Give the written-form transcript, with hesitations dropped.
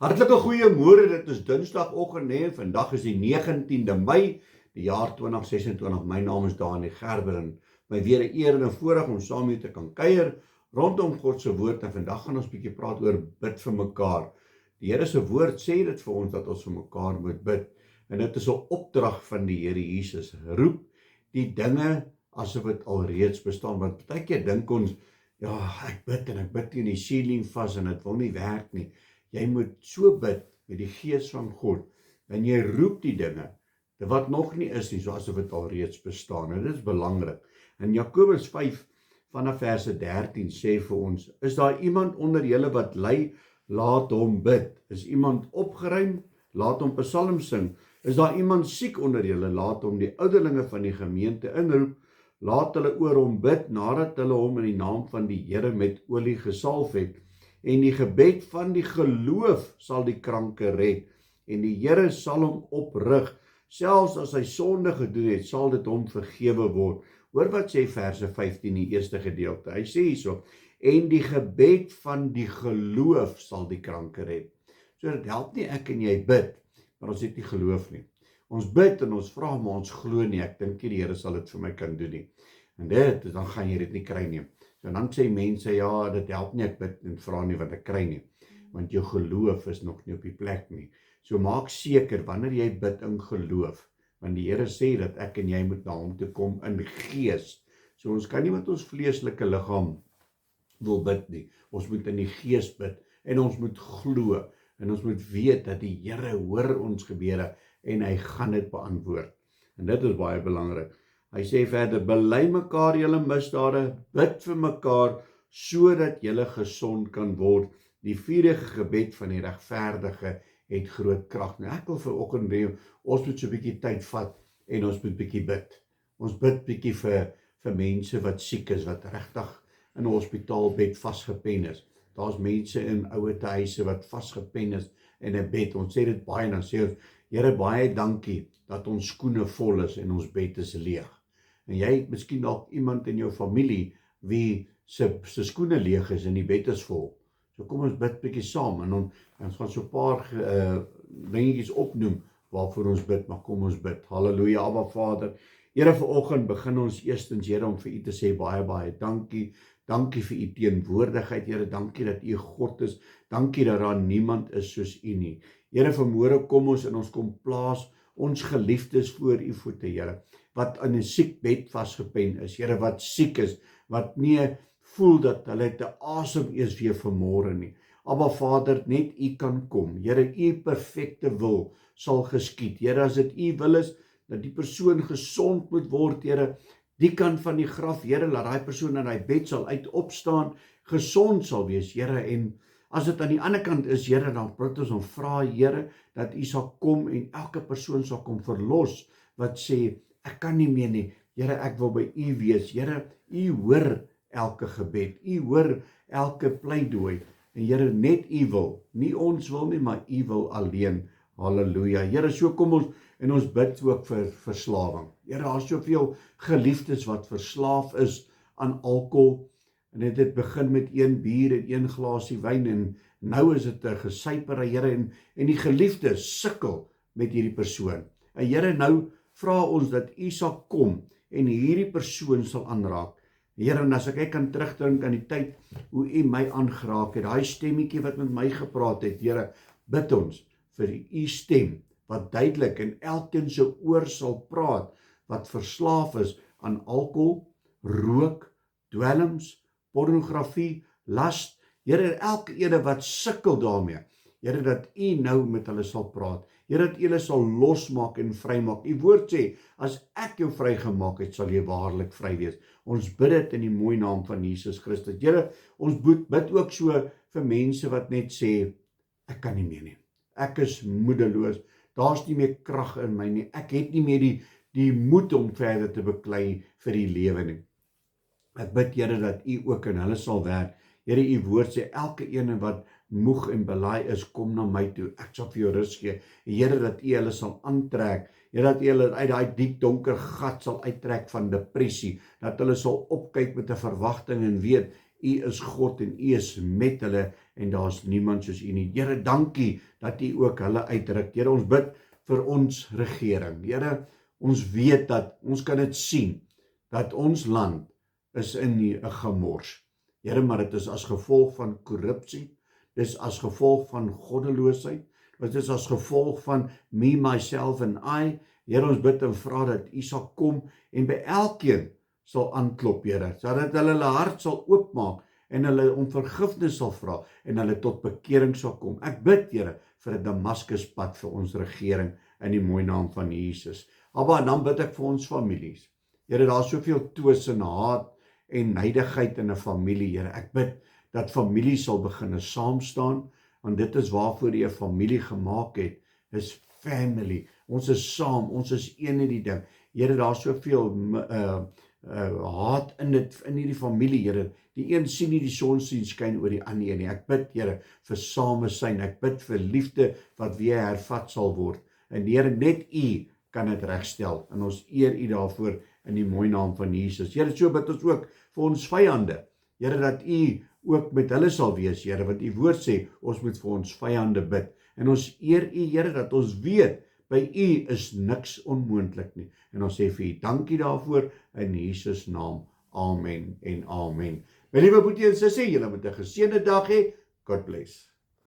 Hartlike goeiemôre, dit is Dinsdagoggend en vandag is die 19de Mei, die jaar 2026. My naam is Dani Gerber en my weer 'n eer en 'n voorreg om saam met julle te kan kuier rondom God se woord. En vandag gaan ons 'n bietjie praat oor bid vir mekaar. Die Here se woord sê dit vir ons dat ons vir mekaar moet bid. En dit is 'n opdrag van die Here Jesus. Roep die dinge asof dit alreeds bestaan. Want baie keer dink ons, ja, ek bid teen die ceiling vas en dit wil nie werk nie. Jy moet so bid met die gees van God, en jy roep die dinge, wat nog nie is nie, soos of dit alreeds bestaan, en dit is belangrik. In Jakobus 5, vanaf verse 13, sê vir ons, is daar iemand onder julle wat ly, laat hom bid. Is iemand opgeruim, laat hom psalm sing. Is daar iemand siek onder julle, laat hom die ouderlinge van die gemeente inroep, laat hulle oor hom bid, nadat hulle hom in die naam van die Here met olie gesalf het. En die gebed van die geloof sal die kranke red, en die Here sal hom oprig. Selfs as hy sonde gedoen het, sal dit hom vergewe word. Hoor wat sê verse 15, die eerste gedeelte. Hy sê hierso, en die gebed van die geloof sal die kranke red. So dit help nie ek en jy bid, maar ons het nie geloof nie. Ons bid en ons vra, maar ons glo nie. Ek dink die Here sal dit vir my kan doen nie. En dan gaan jy dit nie kry nie. So dan sê mense, ja, dit help nie, ek bid en vra nie wat ek kry nie, want jou geloof is nog nie op die plek nie. So maak seker, wanneer jy bid in geloof, want die Here sê dat ek en jy moet na hom toe kom in gees. So ons kan nie met ons vleeslike liggaam wil bid nie. Ons moet in die gees bid, en ons moet glo, en ons moet weet dat die Here hoor ons gebede, en hy gaan dit beantwoord. En dit is baie belangrik. Hy sê verder, bely mekaar julle misdade, bid vir mekaar, sodat julle gesond kan word. Die vurige gebed van die regverdige het groot krag. Nou ek wil vanoggend hê, ons moet so 'n bietjie tyd vat, en ons moet bietjie bid. Ons bid bietjie vir mense wat siek is, wat regtig in 'n hospitaalbed vasgepen is. Daar's mense in ouertehuise wat vasgepen is in 'n bed. Ons sê dit baie, en dan sê ons, Here, baie dankie dat ons skoene vol is en ons bed is leeg. En jy het miskien dalk iemand in jou familie wie se skoene leeg is en die bed is vol. So kom ons bid bietjie saam, en ons gaan so 'n paar dingetjies opnoem waarvoor ons bid, maar kom ons bid. Halleluja, Abba Vader. Here, vanoggend begin ons eerstens, Here, om vir u te sê baie dankie. Dankie vir u teenwoordigheid, Here. Dankie dat u God is. Dankie dat daar niemand is soos u nie. Here, vanmôre kom ons en ons kom plaas ons geliefdes voor u voete, Here, wat in 'n siekbed vasgepen is, Here, wat siek is, wat nie voel dat hulle te asem eers weer vanmôre nie. Abba Vader, net u kan kom. Here, u perfekte wil sal geskied. Here, as dit u wil is, dat die persoon gesond moet word, Here, die kant van die graf, Here, laat daai persoon in daai bed sal opstaan, gesond sal wees, Here, en as dit aan die ander kant is, Here, dan bid ons en vra, Here, dat u sal kom en elke persoon sal kom verlos, wat sê, ek kan nie meer nie, Here, ek wil by u wees. Here, u hoor elke gebed, u hoor elke pleidooi, en Here, net u wil, nie ons wil nie, maar u wil alleen. Halleluja. Here, so kom ons, en ons bid ook vir verslawing. Here, daar is soveel geliefdes wat verslaaf is aan alkohol, en dit begin met 1 bier en 1 glasie wyn, en nou is dit 'n gesyper, Here, en die geliefdes sukkel met hierdie persoon. En Here, nou vra ons dat u sal kom, en hierdie persoon sal aanraak. Here, en as ek kan terugdink aan die tyd, hoe u my aangeraak het, daai stemmetjie wat met my gepraat het, Here, bid ons vir u stem, wat duidelik in elkeen se oor sal praat, wat verslaaf is aan alkohol, rook, dwelms, pornografie, last. Here, elke ene wat sukkel daarmee, Here, dat u nou met hulle sal praat. Here, dat u hulle sal losmaak en vrymaak. U woord sê, as ek jou vrygemaak het, sal jy waarlik vry wees. Ons bid dit in die mooi naam van Jesus Christus. Here, ons bid ook so vir mense wat net sê, ek kan nie meer nie. Ek is moedeloos. Daar's nie meer krag in my nie. Ek het nie meer die moed om verder te beklei vir die lewe nie. Ek bid, Here, dat u ook in hulle sal werk. Here, u woord sê, elke ene wat moeg en belaai is, kom na my toe. Ek sal vir jou rus gee. Here, dat u hulle sal aantrek. Here, dat u hulle uit daai diep donker gat sal uittrek van depressie. Dat hulle sal opkyk met 'n verwagting en weet, U is God en U is met hulle en daar is niemand soos U nie. Here, dankie dat U ook hulle uitdruk. Here, ons bid vir ons regering. Here, ons weet dat, ons kan dit sien, dat ons land is in 'n gemors. Here, maar dit is as gevolg van korrupsie, dit is as gevolg van goddeloosheid, dit is as gevolg van me, myself and I. Here, ons bid en vra dat U sal kom en by elkeen sal aanklop, Here, sodat hulle hart sal oopmaak en hulle om vergifnis sal vra en hulle tot bekering sal kom. Ek bid, Here, vir 'n Damaskuspad vir ons regering in die mooi naam van Jesus. Abba, en dan bid ek vir ons families. Here, daar is soveel twis en haat en neidigheid in 'n familie, Here. Ek bid dat familie sal begin saam staan, want dit is waarvoor U 'n familie gemaak het, is family. Ons is saam, ons is een in die ding. Here, daar is soveel haat in hierdie familie, Here. Die een sien nie die son skyn oor die ander nie. Ek bid, Here, vir samesyn. Ek bid vir liefde wat weer hervat sal word. En Here, net U kan dit regstel. En ons eer U daarvoor in die mooi naam van Jesus. Here, so bid ons ook vir ons vyande. Here, dat U ook met hulle sal wees, Here, want U woord sê, ons moet vir ons vyande bid. En ons eer U, Here, dat ons weet, by U is niks onmoontlik nie. En ons sê vir U dankie daarvoor in Jesus naam. Amen en amen. My liewe boetie en sussie, julle moet 'n geseënde dag hê. God bless.